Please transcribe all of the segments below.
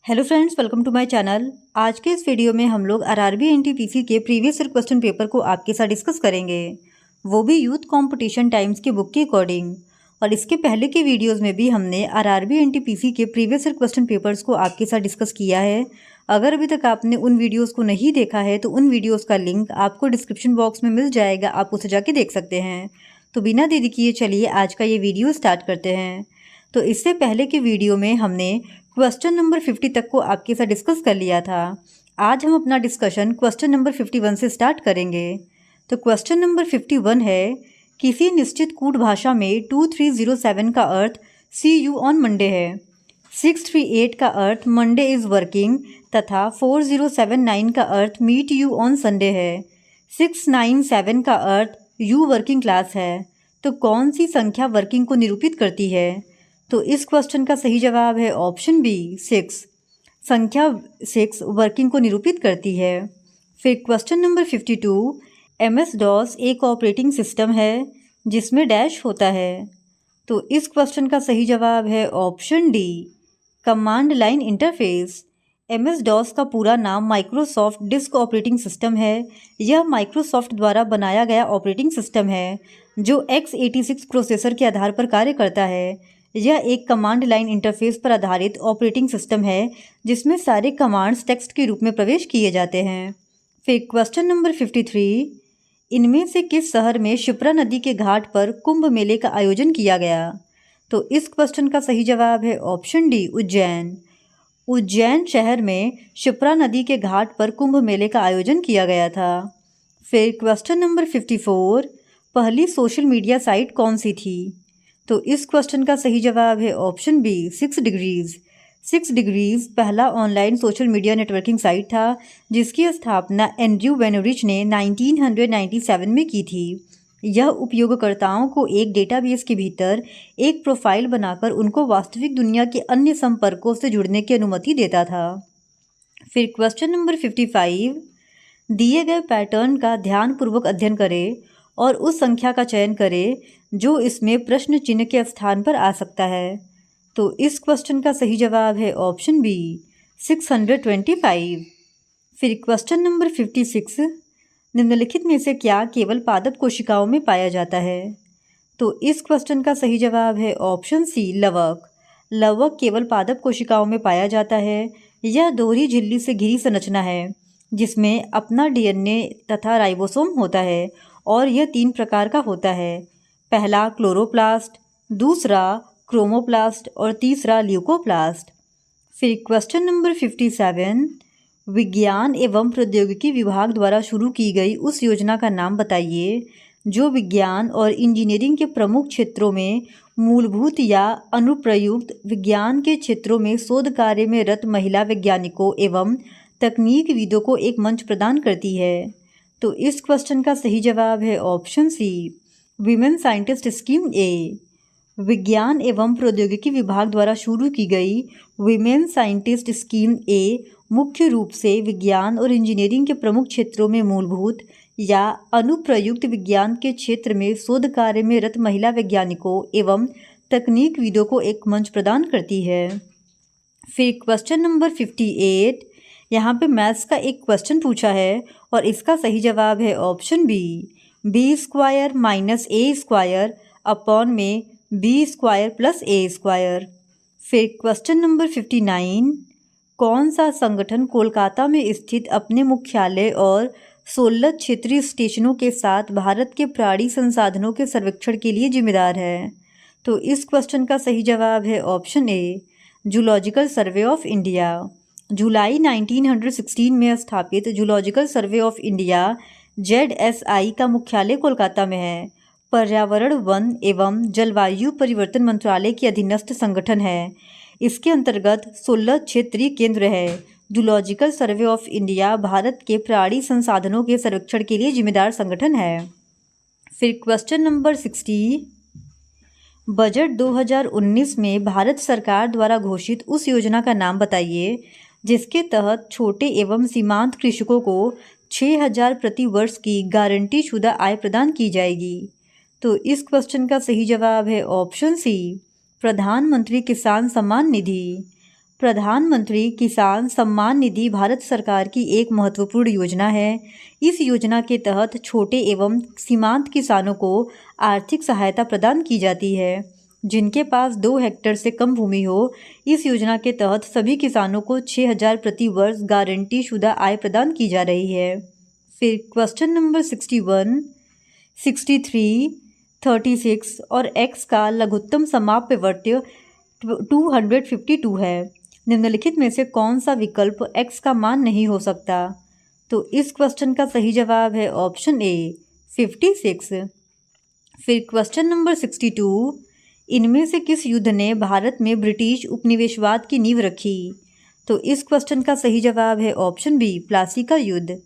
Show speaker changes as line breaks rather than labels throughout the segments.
Hello friends, welcome to my channel. आज के इस वीडियो में हम लोग आरआरबी एनटीपीसी के प्रीवियस ईयर क्वेश्चन पेपर को आपके साथ डिस्कस करेंगे, वो भी यूथ कंपटीशन टाइम्स की बुक के अकॉर्डिंग। और इसके पहले के वीडियोस में भी हमने आरआरबी एनटीपीसी के प्रीवियस ईयर क्वेश्चन पेपर्स को आपके साथ डिस्कस किया है। अगर अभी तक आपने उन वीडियोज़ को नहीं देखा है तो उन वीडियोज़ का लिंक आपको डिस्क्रिप्शन बॉक्स में मिल जाएगा, आप उसे जाके देख सकते हैं। तो बिना देरी किए चलिए आज का ये वीडियो स्टार्ट करते हैं। तो इससे पहले के वीडियो में हमने क्वेश्चन नंबर 50 तक को आपके साथ डिस्कस कर लिया था। आज हम अपना डिस्कशन क्वेश्चन नंबर 51 से स्टार्ट करेंगे। तो क्वेश्चन नंबर 51 है, किसी निश्चित कूट भाषा में 2307 का अर्थ सी यू ऑन मंडे है, 638 का अर्थ मंडे इज़ वर्किंग तथा 4079 का अर्थ मीट यू ऑन संडे है, 697 का अर्थ यू वर्किंग क्लास है। तो कौन सी संख्या वर्किंग को निरूपित करती है? तो इस क्वेश्चन का सही जवाब है ऑप्शन बी 6। संख्या 6 वर्किंग को निरूपित करती है। फिर क्वेश्चन नंबर 52, MS DOS एक ऑपरेटिंग सिस्टम है जिसमें डैश होता है। तो इस क्वेश्चन का सही जवाब है option D, command line interface. MS DOS का पूरा नाम माइक्रोसॉफ्ट डिस्क ऑपरेटिंग सिस्टम है। यह माइक्रोसॉफ्ट द्वारा बनाया गया ऑपरेटिंग सिस्टम है जो x86 प्रोसेसर के आधार पर कार्य करता है। यह एक कमांड लाइन इंटरफेस पर आधारित ऑपरेटिंग सिस्टम है जिसमें सारे कमांड्स टेक्स्ट के रूप में प्रवेश किए जाते हैं। फिर क्वेश्चन नंबर 53, इनमें से किस शहर में शिप्रा नदी के घाट पर कुंभ मेले का आयोजन किया गया? तो इस क्वेश्चन का सही जवाब है ऑप्शन डी, उज्जैन। उज्जैन शहर में शिप्रा नदी के घाट पर कुंभ मेले का आयोजन किया गया था। फिर क्वेश्चन नंबर 54, पहली सोशल मीडिया साइट कौन सी थी? तो इस क्वेश्चन का सही जवाब है ऑप्शन बी, 6 डिग्रीज। 6 डिग्रीज पहला online social media networking site था जिसकी स्थापना एंड्रयू वेनोरिच ने 1997 में की थी। यह उपयोगकर्ताओं को एक डेटाबेस के भीतर एक प्रोफाइल बनाकर उनको वास्तविक दुनिया के अन्य संपर्कों से जुड़ने की अनुमति देता था। फिर क्वेश्चन नंबर 55, दिए गए पैटर्न का ध्यानपूर्वक अध्ययन करें और उस संख्या का चयन करें जो इसमें प्रश्न चिन्ह के स्थान पर आ सकता है। तो इस क्वेश्चन का सही जवाब है ऑप्शन बी, 625। फिर क्वेश्चन नंबर 56, निम्नलिखित में से क्या केवल पादप कोशिकाओं में पाया जाता है? तो इस क्वेश्चन का सही जवाब है ऑप्शन सी, लवक। लवक केवल पादप कोशिकाओं में पाया जाता है। यह दोहरी झिल्ली से घिरी संरचना है जिसमें अपना DNA तथा राइबोसोम होता है और यह 3 प्रकार का होता है। पहला क्लोरोप्लास्ट, दूसरा क्रोमोप्लास्ट और तीसरा ल्यूकोप्लास्ट। फिर क्वेश्चन नंबर 57, विज्ञान एवं प्रौद्योगिकी विभाग द्वारा शुरू की गई उस योजना का नाम बताइए जो विज्ञान और इंजीनियरिंग के प्रमुख क्षेत्रों में मूलभूत या अनुप्रयुक्त विज्ञान के क्षेत्रों में शोध कार्य में रत महिला वैज्ञानिकों एवं तकनीकविदों को एक मंच प्रदान करती है। तो इस क्वेश्चन का सही जवाब है option C, women scientist scheme A. विज्ञान एवं प्रौद्योगिकी विभाग द्वारा शुरू की गई वीमेन साइंटिस्ट स्कीम ए मुख्य रूप से विज्ञान और इंजीनियरिंग के प्रमुख क्षेत्रों में मूलभूत या अनुप्रयुक्त विज्ञान के क्षेत्र में शोध कार्य में रत महिला वैज्ञानिकों एवं तकनीकविदों को एक मंच प्रदान करती है। फिर क्वेश्चन नंबर 58, यहाँ पे मैथ्स का एक क्वेश्चन पूछा है और इसका सही जवाब है option B, B² minus A² upon में B² प्लस A²। फिर क्वेश्चन नंबर 59, कौन सा संगठन कोलकाता में स्थित अपने मुख्यालय और 16 क्षेत्रीय स्टेशनों के साथ भारत के प्राणी संसाधनों के सर्वेक्षण के लिए जिम्मेदार है? तो इस क्वेश्चन का सही जवाब है option A, zoological survey of India. जुलाई 1916 में स्थापित zoological survey of India ZSI का मुख्यालय कोलकाता में है। पर्यावरण, वन एवं जलवायु परिवर्तन मंत्रालय के अधीनस्थ संगठन है। इसके अंतर्गत 16 क्षेत्रीय केंद्र है। Zoological survey of India Bharat के प्राणी संसाधनों के सर्वेक्षण के लिए जिम्मेदार संगठन है। फिर क्वेश्चन नंबर 60, बजट 2019 में भारत सरकार द्वारा घोषित उस योजना का नाम बताइए जिसके तहत छोटे एवं सीमांत कृषकों को 6,000 प्रति वर्ष की गारंटी शुदा आय प्रदान की जाएगी। तो इस क्वेश्चन का सही जवाब है ऑप्शन सी, प्रधानमंत्री किसान सम्मान निधि। प्रधानमंत्री किसान सम्मान निधि भारत सरकार की एक महत्वपूर्ण योजना है। इस योजना के तहत छोटे एवं सीमांत किसानों को आर्थिक सहायता प्रदान की जाती है जिनके पास 2 हेक्टेयर से कम भूमि हो। इस योजना के तहत सभी किसानों को 6,000 प्रति वर्ष गारंटी शुदा आय प्रदान की जा रही है। फिर क्वेश्चन नंबर 61, 63, 36 और x का लघुत्तम समाप्यवर्त्य 252 है। निम्नलिखित में से कौन सा विकल्प x का मान नहीं हो सकता? तो इस क्वेश्चन का सही जवाब है ऑप्शन ए 56। फिर क्वेश्चन नंबर 62, इनमें से किस युद्ध ने भारत में ब्रिटिश उपनिवेशवाद की नींव रखी? तो इस क्वेश्चन का सही जवाब है ऑप्शन बी प्लासी का युद्ध।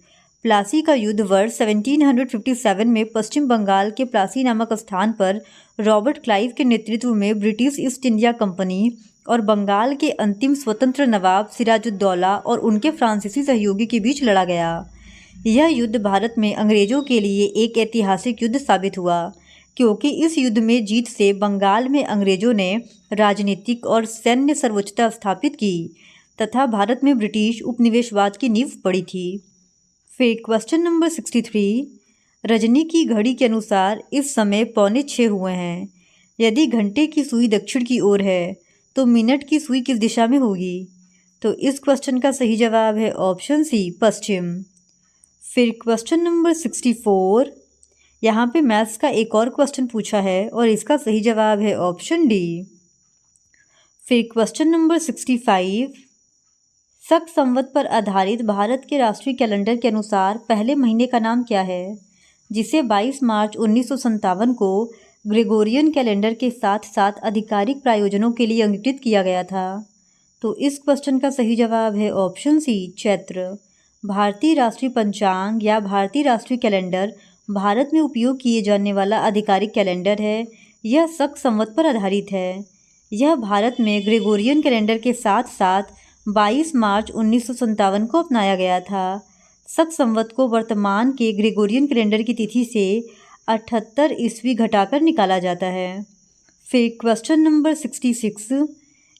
प्लासी का युद्ध वर्ष 1757 में पश्चिम बंगाल के प्लासी नामक स्थान पर रॉबर्ट क्लाइव के नेतृत्व में ब्रिटिश ईस्ट इंडिया कंपनी और बंगाल के अंतिम स्वतंत्र नवाब सिराजुद्दौला और उनके फ्रांसीसी सहयोगी के बीच लड़ा गया। यह युद्ध भारत में अंग्रेजों के लिए एक ऐतिहासिक युद्ध साबित हुआ क्योंकि इस युद्ध में जीत से बंगाल में अंग्रेजों ने राजनीतिक और सैन्य सर्वोच्चता स्थापित की तथा भारत में ब्रिटिश उपनिवेशवाद की नींव पड़ी थी। फिर क्वेश्चन नंबर 63, रजनी की घड़ी के अनुसार इस समय 5:45 हुए हैं। यदि घंटे की सुई दक्षिण की ओर है तो मिनट की सुई किस दिशा में होगी? तो इस क्वेश्चन का सही जवाब है ऑप्शन सी पश्चिम। फिर क्वेश्चन नंबर 64, यहाँ पे मैथ्स का एक और क्वेश्चन पूछा है और इसका सही जवाब है ऑप्शन डी। फिर क्वेश्चन नंबर 65, शक संवत पर आधारित भारत के राष्ट्रीय कैलेंडर के अनुसार पहले महीने का नाम क्या है जिसे 22 मार्च 1957 को ग्रेगोरियन कैलेंडर के साथ साथ आधिकारिक प्रयोजनों के लिए अंकित किया गया था? तो इस क्वेश्चन का सही जवाब है ऑप्शन सी चैत्र। भारतीय राष्ट्रीय पंचांग या भारतीय राष्ट्रीय कैलेंडर भारत में उपयोग किए जाने वाला आधिकारिक कैलेंडर है। यह शक संवत पर आधारित है। यह भारत में ग्रेगोरियन कैलेंडर के साथ साथ 22 मार्च 1957 को अपनाया गया था। शक संवत को वर्तमान के ग्रेगोरियन कैलेंडर की तिथि से 78 ईस्वी घटाकर निकाला जाता है। फिर क्वेश्चन नंबर 66,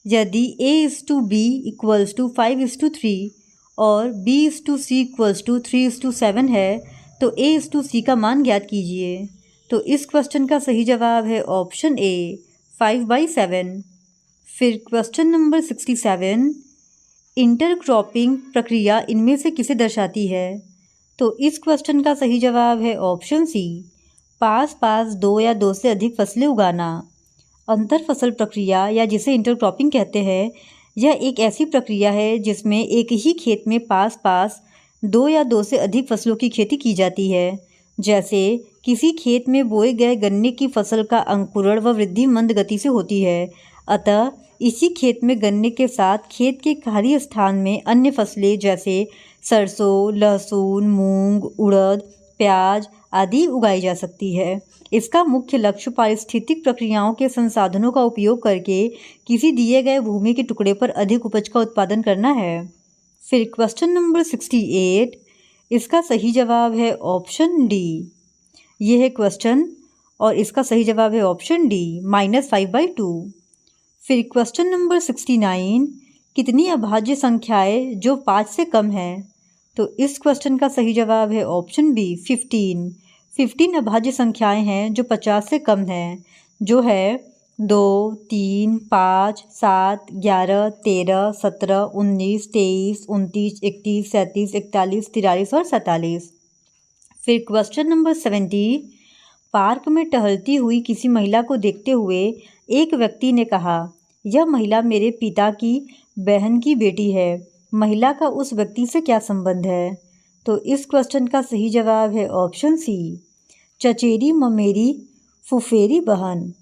यदि A:B = 5:3 और B:C = 3:7 है तो A:C का मान ज्ञात कीजिए। तो इस क्वेश्चन का सही जवाब है ऑप्शन ए 5/7। फिर क्वेश्चन नंबर 67, इंटरक्रॉपिंग प्रक्रिया इनमें से किसे दर्शाती है? तो इस क्वेश्चन का सही जवाब है ऑप्शन सी पास पास 2 या 2 से अधिक फसलें उगाना। अंतर फसल प्रक्रिया या जिसे इंटरक्रॉपिंग कहते हैं, यह एक ऐसी प्रक्रिया है जिसमें एक ही खेत में पास पास 2 या 2 से अधिक फसलों की खेती की जाती है। जैसे किसी खेत में बोए गए गन्ने की फसल का अंकुरण व वृद्धि मंद गति से होती है, अतः इसी खेत में गन्ने के साथ खेत के खाली स्थान में अन्य फसलें जैसे सरसों, लहसुन, मूंग, उड़द, प्याज आदि उगाई जा सकती है। इसका मुख्य लक्ष्य पारिस्थितिक प्रक्रियाओं के संसाधनों का उपयोग करके किसी दिए गए भूमि के टुकड़े पर अधिक उपज का उत्पादन करना है। फिर क्वेश्चन नंबर 68, इसका सही जवाब है ऑप्शन डी। यह है क्वेश्चन और इसका सही जवाब है ऑप्शन डी -5/2। फिर क्वेश्चन नंबर 69, कितनी अभाज्य संख्याएं जो 5 से कम है? तो इस क्वेश्चन का सही जवाब है ऑप्शन बी 15 अभाज्य संख्याएं हैं जो 50 से कम हैं, जो है 2, 3, 5, 7, 11, 13, 17, 19, 23, 29, 31, 37, 41, 43 और 47। फिर क्वेश्चन नंबर 70, पार्क में टहलती हुई किसी महिला को देखते हुए एक व्यक्ति ने कहा, यह महिला मेरे पिता की बहन की बेटी है। महिला का उस व्यक्ति से क्या संबंध है? तो इस क्वेश्चन का सही जवाब है ऑप्शन सी चचेरी ममेरी फुफेरी बहन।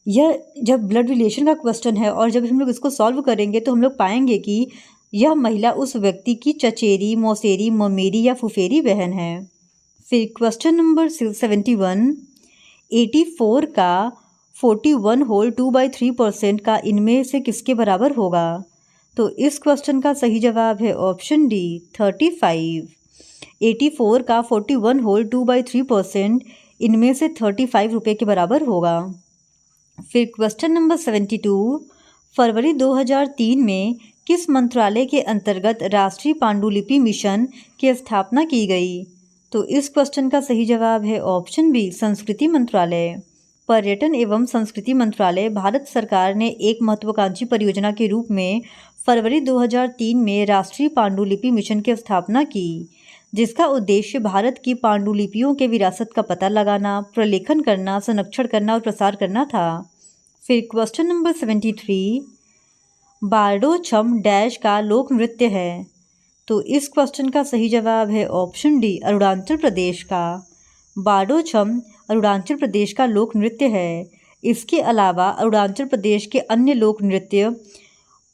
यह जब ब्लड रिलेशन का क्वेश्चन है और जब हम लोग इसको सॉल्व करेंगे तो हम लोग पाएंगे कि यह महिला उस व्यक्ति की चचेरी, मौसेरी, ममेरी या फुफेरी बहन है। फिर क्वेश्चन नंबर 71, 84 का 41 होल 2/3% का इनमें से किसके बराबर होगा? तो इस क्वेश्चन का सही जवाब है ऑप्शन डी 35। 84 का 41 होल 2/3% इनमें से 35 रुपये के बराबर होगा। फिर क्वेश्चन नंबर 72, फरवरी 2003 में किस मंत्रालय के अंतर्गत राष्ट्रीय पांडुलिपि मिशन की स्थापना की गई? तो इस क्वेश्चन का सही जवाब है ऑप्शन बी, संस्कृति मंत्रालय। पर्यटन एवं संस्कृति मंत्रालय भारत सरकार ने एक महत्वाकांक्षी परियोजना के रूप में फरवरी 2003 में राष्ट्रीय पांडुलिपि मिशन की स्थापना की, जिसका उद्देश्य भारत की पांडुलिपियों के विरासत का पता लगाना, प्रलेखन करना, संरक्षण करना और प्रसार करना था। फिर क्वेश्चन नंबर 73, बारडो छम डैश का लोक नृत्य है? तो इस क्वेश्चन का सही जवाब है ऑप्शन डी, अरुणाचल प्रदेश का। बारडो छम अरुणाचल प्रदेश का लोक नृत्य है। इसके अलावा अरुणाचल प्रदेश के अन्य लोक नृत्य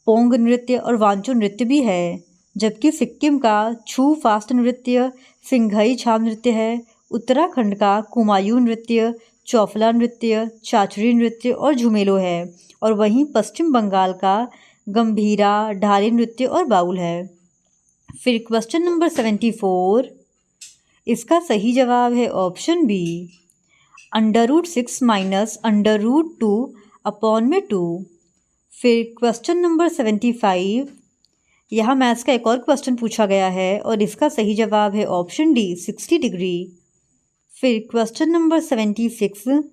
पोंग नृत्य और वांचो नृत्य भी है, जबकि सिक्किम का छू फास्ट नृत्य सिंघई छाम नृत्य है। उत्तराखंड का कुमायूं नृत्य, चौफला नृत्य, चाचरी नृत्य और झुमेलो है। और वहीं पश्चिम बंगाल का गंभीरा, ढाली नृत्य और बाउल है। फिर क्वेश्चन नंबर 74, इसका सही जवाब है ऑप्शन बी, √6 माइनस √2 अपॉन में 2। फिर क्वेश्चन नंबर 75, यहाँ मैथ्स का एक और क्वेश्चन पूछा गया है और इसका सही जवाब है ऑप्शन डी, 60 डिग्री। फिर क्वेश्चन नंबर 76,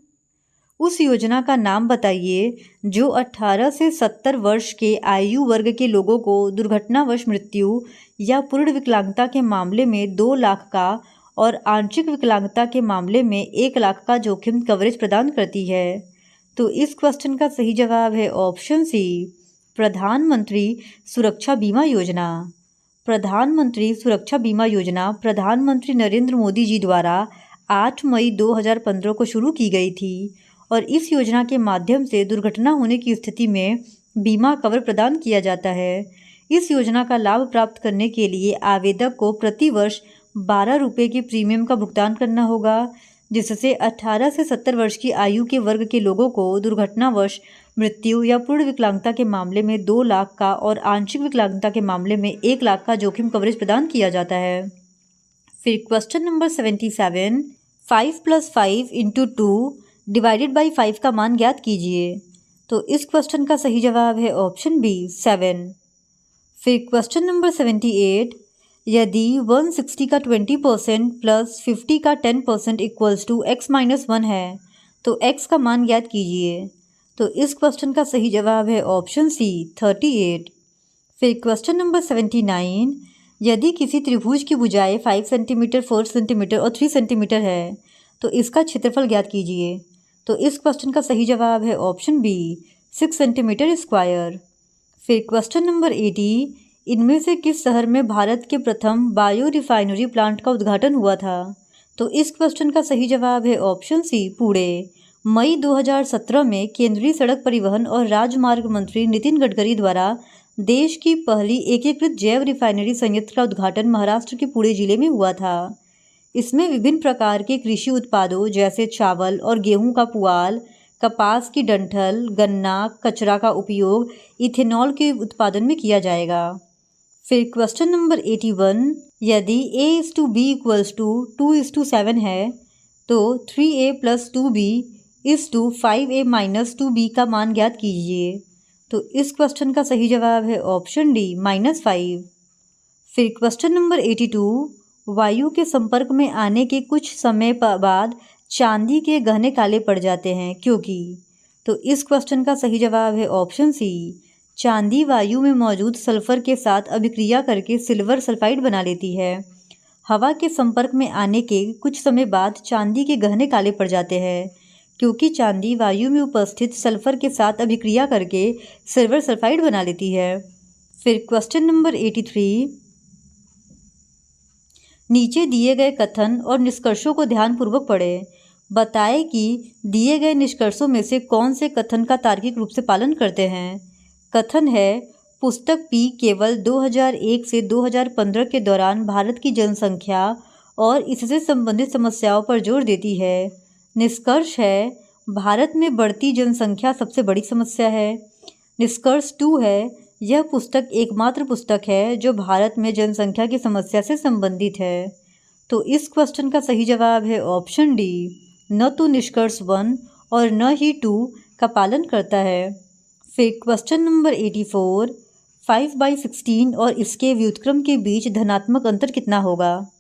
उस योजना का नाम बताइए जो 18 से 70 वर्ष के आयु वर्ग के लोगों को दुर्घटनावश मृत्यु या पूर्ण विकलांगता के मामले में 2 लाख का और आंशिक विकलांगता के मामले में 1 लाख का जोखिम कवरेज प्रदान करती है। तो इस क्वेश्चन का सही जवाब है ऑप्शन सी, प्रधानमंत्री सुरक्षा बीमा योजना। प्रधानमंत्री सुरक्षा बीमा योजना प्रधानमंत्री नरेंद्र मोदी जी द्वारा 8 मई 2015 को शुरू की गई थी और इस योजना के माध्यम से दुर्घटना होने की स्थिति में बीमा कवर प्रदान किया जाता है। इस योजना का लाभ प्राप्त करने के लिए आवेदक को प्रति वर्ष 12 रुपये के प्रीमियम का भुगतान करना होगा, जिससे 18 से 70 वर्ष की आयु के वर्ग के लोगों को दुर्घटनावश मृत्यु या पूर्ण विकलांगता के मामले में 2 लाख का और आंशिक विकलांगता के मामले में 1 लाख का जोखिम कवरेज प्रदान किया जाता है। फिर क्वेश्चन नंबर 77, 5 + 5 × 2 ÷ 5 का मान ज्ञात कीजिए। तो इस क्वेश्चन का सही जवाब है ऑप्शन बी, 7। फिर क्वेश्चन नंबर 78, यदि 160 का 20% प्लस 50 का 10% इक्वल्स टू x - 1 है तो x का मान ज्ञात कीजिए। तो इस क्वेश्चन का सही जवाब है ऑप्शन सी, 38। फिर क्वेश्चन नंबर 79, यदि किसी त्रिभुज की भुजाएं 5 सेंटीमीटर, 4 सेंटीमीटर और 3 सेंटीमीटर है तो इसका क्षेत्रफल ज्ञात कीजिए। तो इस क्वेश्चन का सही जवाब है ऑप्शन बी, 6 सेंटीमीटर स्क्वायर। फिर क्वेश्चन नंबर 80, इनमें से किस शहर में भारत के प्रथम बायो रिफाइनरी प्लांट का उद्घाटन हुआ था? तो इस क्वेश्चन का सही जवाब है ऑप्शन सी, पुणे। मई 2017 में केंद्रीय सड़क परिवहन और राजमार्ग मंत्री नितिन गडकरी द्वारा देश की पहली एकीकृत जैव रिफाइनरी संयंत्र का उद्घाटन महाराष्ट्र के पुणे जिले में हुआ था। इसमें विभिन्न प्रकार के कृषि उत्पादों जैसे चावल और गेहूं का पुआल, कपास की डंठल, गन्ना कचरा का उपयोग इथेनॉल के उत्पादन में किया जाएगा। फिर क्वेश्चन नंबर 81, यदि A/B = 2:7 है तो 3A + 2B = 5A - 2B का मान ज्ञात कीजिए। तो इस क्वेश्चन का सही जवाब है ऑप्शन डी, -5। फिर क्वेश्चन नंबर 82, वायु के संपर्क में आने के कुछ समय बाद चांदी के गहने काले पड़ जाते हैं क्योंकि? तो इस क्वेश्चन का सही जवाब है ऑप्शन सी, चांदी वायु में मौजूद सल्फर के साथ अभिक्रिया करके सिल्वर सल्फाइड बना लेती है। हवा के संपर्क में आने के कुछ समय बाद चांदी के गहने काले पड़ जाते हैं क्योंकि चांदी वायु में उपस्थित सल्फर के साथ अभिक्रिया करके सिल्वर सल्फाइड बना लेती है। फिर क्वेश्चन नंबर 83, नीचे दिए गए कथन और निष्कर्षों को ध्यानपूर्वक पढ़ें। बताएं कि दिए गए निष्कर्षों में से कौन से कथन का तार्किक रूप से पालन करते हैं। कथन है, पुस्तक पी केवल 2001 से 2015 के दौरान भारत की जनसंख्या और इससे संबंधित समस्याओं पर जोर देती है। निष्कर्ष है, भारत में बढ़ती जनसंख्या सबसे बड़ी समस्या है। निष्कर्ष 2 है, यह पुस्तक एकमात्र पुस्तक है जो भारत में जनसंख्या की समस्या से संबंधित है। तो इस क्वेश्चन का सही जवाब है ऑप्शन डी, न तो निष्कर्ष 1 और न ही 2 का पालन करता है। फिर क्वेश्चन नंबर 84, 5/16 और इसके व्युत्क्रम के बीच धनात्मक अंतर कितना होगा?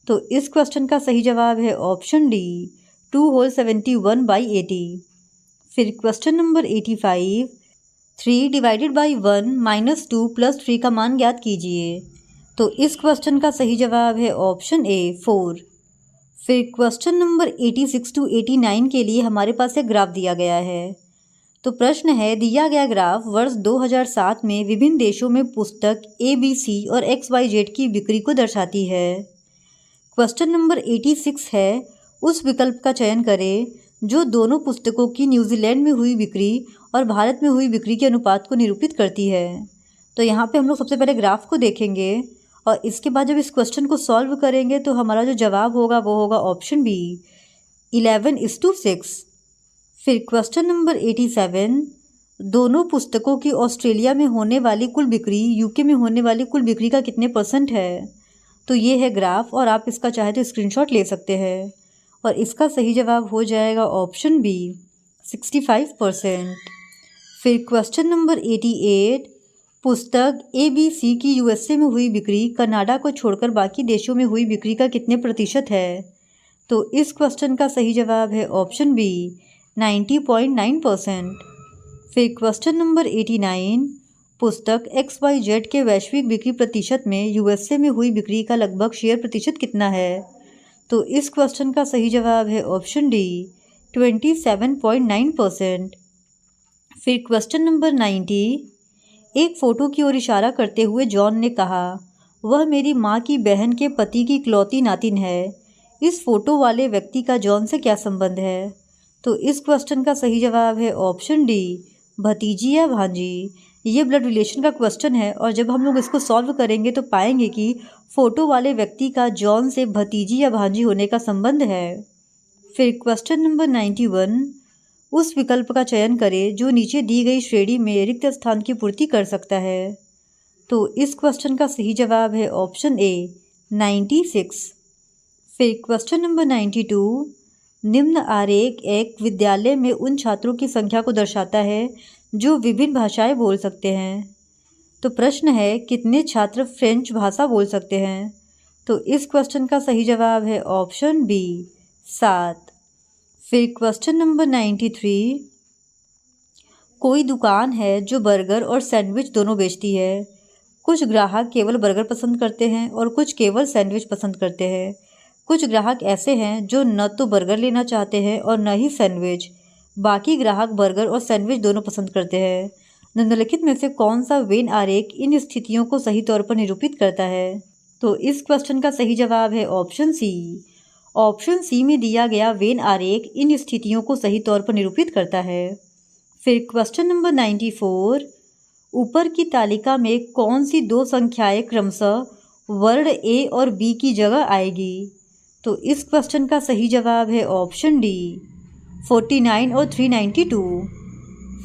तो इस क्वेश्चन का सही जवाब है ऑप्शन डी 2/71/80। फिर क्वेश्चन नंबर 85, 3 डिवाइडेड बाई 1 - 2 + 3 का मान ज्ञात कीजिए। तो इस क्वेश्चन का सही जवाब है ऑप्शन ए 4। फिर क्वेश्चन नंबर 86 to 89 के लिए हमारे पास एक ग्राफ दिया गया है। तो प्रश्न है, दिया गया ग्राफ वर्ष 2007 में विभिन्न देशों में पुस्तक ABC और XYZ की बिक्री को दर्शाती है। क्वेश्चन नंबर 86 है, उस विकल्प का चयन करें जो दोनों पुस्तकों की न्यूजीलैंड में हुई बिक्री और भारत में हुई बिक्री के अनुपात को निरूपित करती है। तो यहाँ पे हम लोग सबसे पहले ग्राफ को देखेंगे और इसके बाद जब इस क्वेश्चन को सॉल्व करेंगे तो हमारा जो जवाब होगा वो होगा ऑप्शन बी 11:6। फिर क्वेश्चन नंबर 87, दोनों पुस्तकों की ऑस्ट्रेलिया में होने वाली कुल बिक्री यूके में होने वाली कुल बिक्री का कितने % है? तो ये है ग्राफ और आप इसका चाहे तो स्क्रीनशॉट ले सकते हैं और इसका सही जवाब हो जाएगा ऑप्शन बी 65%। फिर क्वेश्चन नंबर 88, पुस्तक ABC की USA में हुई बिक्री कनाडा को छोड़कर बाकी देशों में हुई बिक्री का कितने % है? तो इस क्वेश्चन का सही जवाब है ऑप्शन बी 90.9%। फिर क्वेश्चन नंबर 89, पुस्तक XYZ के वैश्विक बिक्री प्रतिशत में USA में हुई बिक्री का लगभग शेयर प्रतिशत कितना है? तो इस क्वेश्चन का सही जवाब है ऑप्शन डी 27.9%। फिर क्वेश्चन नंबर 90, एक फ़ोटो की ओर इशारा करते हुए जॉन ने कहा, वह मेरी माँ की बहन के पति की इकलौती नातिन है। इस फ़ोटो वाले व्यक्ति का जॉन से क्या संबंध है? तो इस क्वेश्चन का सही जवाब है ऑप्शन डी भतीजी या भांजी। ये ब्लड रिलेशन का क्वेश्चन है और जब हम लोग इसको सॉल्व करेंगे तो पाएंगे कि फ़ोटो वाले व्यक्ति का जॉन से भतीजी या भांजी होने का संबंध है। फिर क्वेश्चन नंबर 91, उस विकल्प का चयन करें जो नीचे दी गई श्रेणी में रिक्त स्थान की पूर्ति कर सकता है। तो इस क्वेश्चन का सही जवाब है ऑप्शन ए 96। फिर क्वेश्चन नंबर 92, निम्न आरेख एक विद्यालय में उन छात्रों की संख्या को दर्शाता है जो विभिन्न भाषाएं बोल सकते हैं। तो प्रश्न है, कितने छात्र फ्रेंच भाषा बोल सकते हैं? तो इस क्वेश्चन का सही जवाब है ऑप्शन बी 7। फिर क्वेश्चन नंबर 93, कोई दुकान है जो बर्गर और सैंडविच दोनों बेचती है। कुछ ग्राहक केवल बर्गर पसंद करते हैं और कुछ केवल सैंडविच पसंद करते हैं। कुछ ग्राहक ऐसे हैं जो न तो बर्गर लेना चाहते हैं और न ही सैंडविच। बाकी ग्राहक बर्गर और सैंडविच दोनों पसंद करते हैं। निम्नलिखित में से कौन सा वेन आरेख इन स्थितियों को सही तौर पर निरूपित करता है? तो इस क्वेश्चन का सही जवाब है ऑप्शन सी। ऑप्शन सी में दिया गया वेन आरेख इन स्थितियों को सही तौर पर निरूपित करता है। फिर क्वेश्चन नंबर 94, ऊपर की तालिका में कौन सी दो संख्याएं क्रमशः वर्ण ए और बी की जगह आएगी? तो इस क्वेश्चन का सही जवाब है ऑप्शन डी 49 और 392।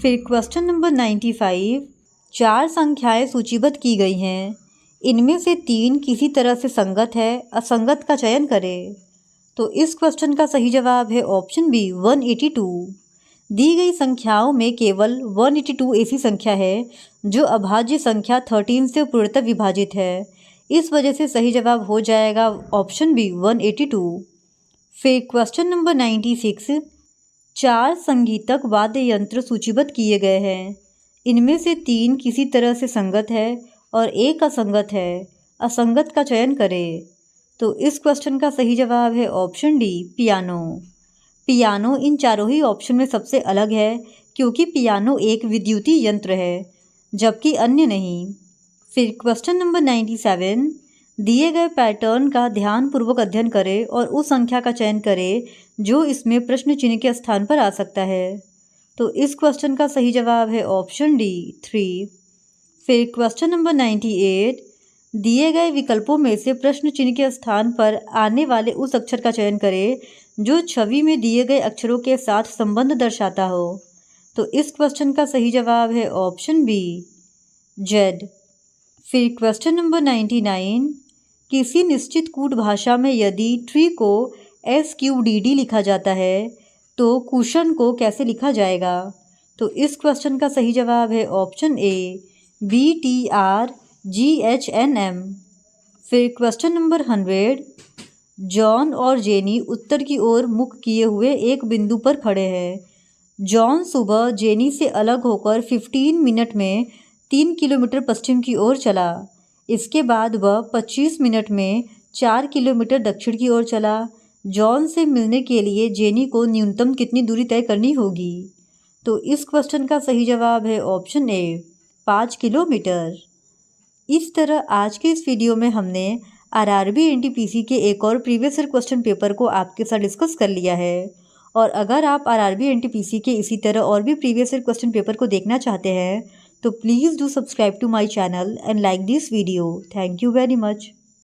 फिर क्वेश्चन नंबर 95, 4 संख्याएं सूचीबद्ध की गई हैं, इनमें से 3 किसी तरह से संगत है, असंगत का चयन करें। तो इस क्वेश्चन का सही जवाब है ऑप्शन बी 182। दी गई संख्याओं में केवल 182 ऐसी संख्या है जो अभाज्य संख्या 13 से पूर्णतः विभाजित है। इस वजह से सही जवाब हो जाएगा ऑप्शन बी 182। फिर क्वेश्चन नंबर 96, 4 संगीतक वाद्य यंत्र सूचीबद्ध किए गए हैं, इनमें से 3 किसी तरह से संगत है और एक असंगत है, असंगत का चयन करें। तो इस क्वेश्चन का सही जवाब है ऑप्शन डी पियानो। पियानो इन चारों ही ऑप्शन में सबसे अलग है क्योंकि पियानो एक विद्युतीय यंत्र है जबकि अन्य नहीं। फिर क्वेश्चन नंबर 97, दिए गए पैटर्न का ध्यानपूर्वक अध्ययन करें और उस संख्या का चयन करें जो इसमें प्रश्न चिन्ह के स्थान पर आ सकता है। तो इस क्वेश्चन का सही जवाब है ऑप्शन डी 3। फिर क्वेश्चन नंबर 98, दिए गए विकल्पों में से प्रश्न चिन्ह के स्थान पर आने वाले उस अक्षर का चयन करें जो छवि में दिए गए अक्षरों के साथ संबंध दर्शाता हो। तो इस क्वेश्चन का सही जवाब है ऑप्शन बी जेड। फिर क्वेश्चन नंबर 99, किसी निश्चित कूट भाषा में यदि ट्री को SQDD लिखा जाता है तो कुशन को कैसे लिखा जाएगा? तो इस क्वेश्चन का सही जवाब है ऑप्शन ए BTRGHNM। फिर क्वेश्चन नंबर 100, जॉन और जेनी उत्तर की ओर मुख किए हुए एक बिंदु पर खड़े हैं। जॉन सुबह जेनी से अलग होकर 15 मिनट में 3 किलोमीटर पश्चिम की ओर चला। इसके बाद वह 25 मिनट में 4 किलोमीटर दक्षिण की ओर चला। जॉन से मिलने के लिए जेनी को न्यूनतम कितनी दूरी तय करनी होगी? तो इस क्वेश्चन का सही जवाब है ऑप्शन ए, 5 किलोमीटर। इस तरह आज के इस वीडियो में हमने आरआरबी एनटीपीसी के एक और प्रीवियस ईयर क्वेश्चन पेपर को आपके साथ डिस्कस कर लिया है। और अगर आप आरआरबी एनटीपीसी के इसी तरह और भी प्रीवियस ईयर क्वेश्चन पेपर को देखना चाहते हैं तो please do subscribe to my channel and like this video. Thank you very much.